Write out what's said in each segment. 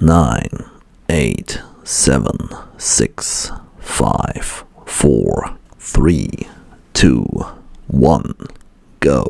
9, 8, 7, 6, 5, 4, 3, 2, 1, go.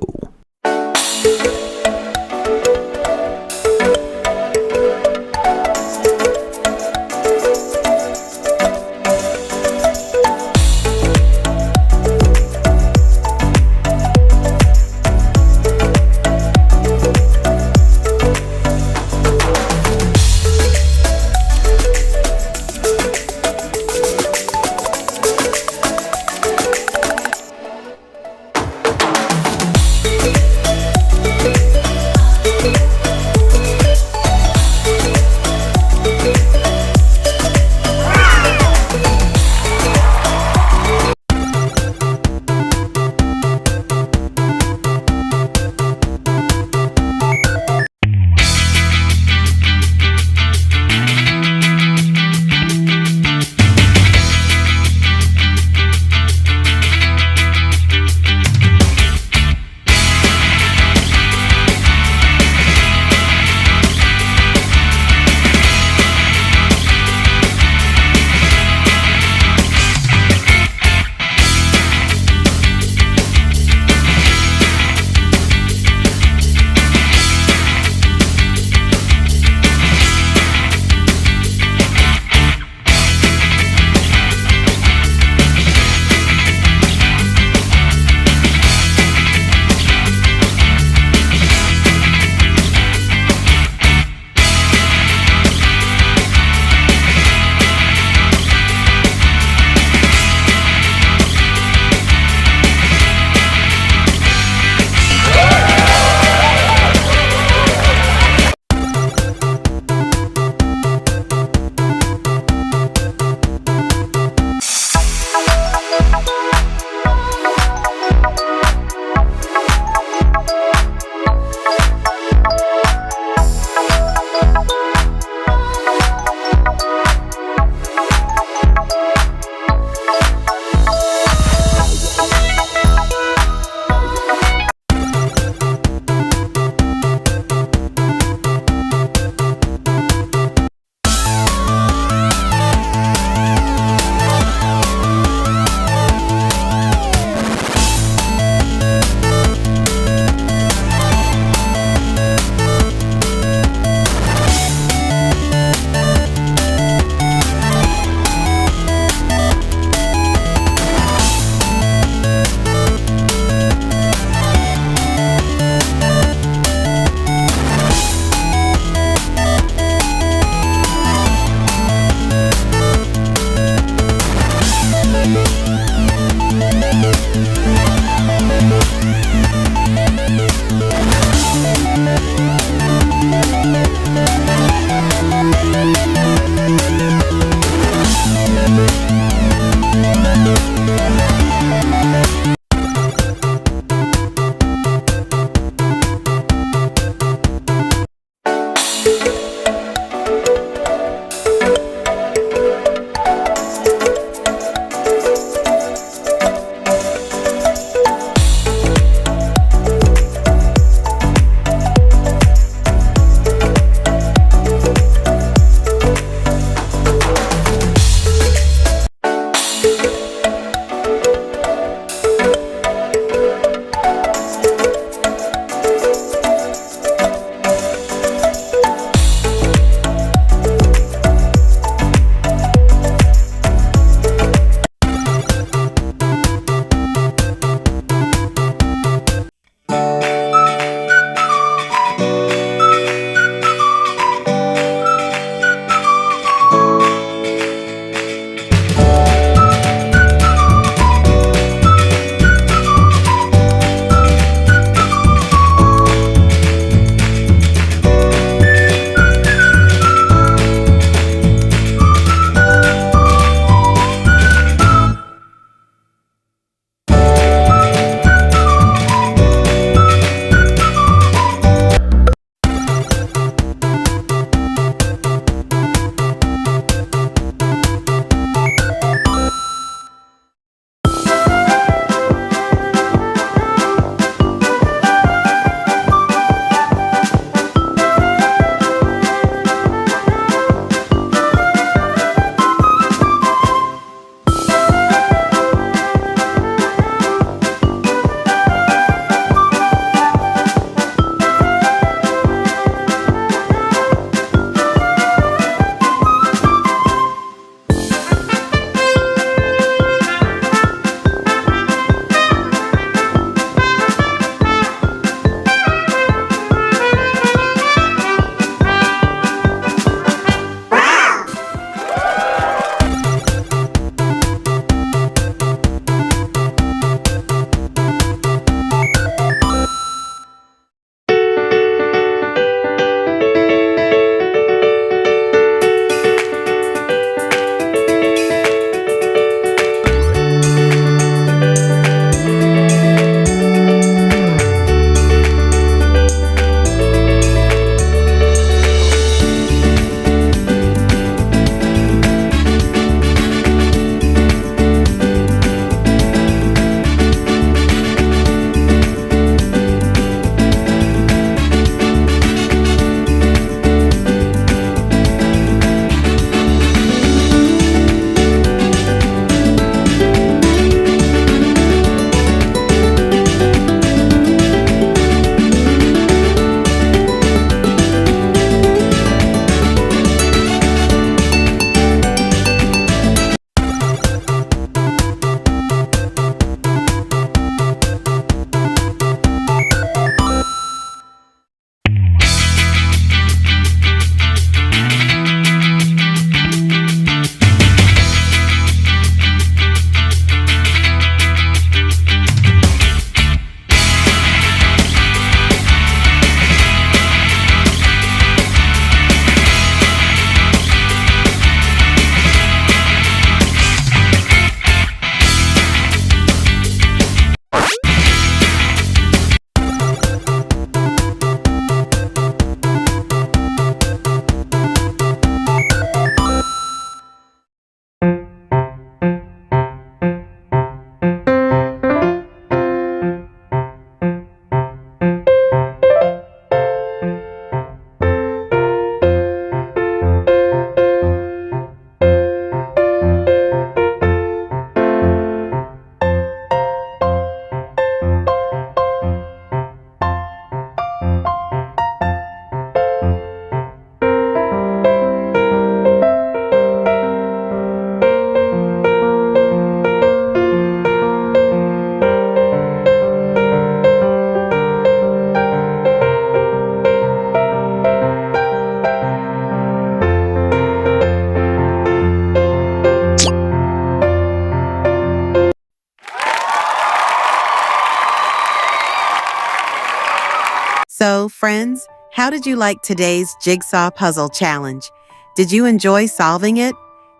So, friends, how did you like today's Jigsaw Puzzle challenge? Did you enjoy solving it?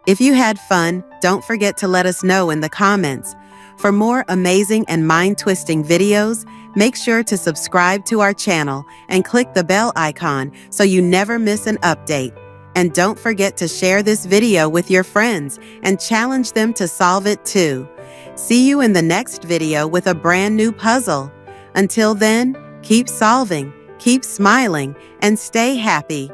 If you had fun, don't forget to let us know in the comments. For more amazing and mind-twisting videos, make sure to subscribe to our channel and click the bell icon so you never miss an update. And don't forget to share this video with your friends and challenge them to solve it too. See you in the next video with a brand new puzzle. Until then, keep solving, keep smiling, and stay happy.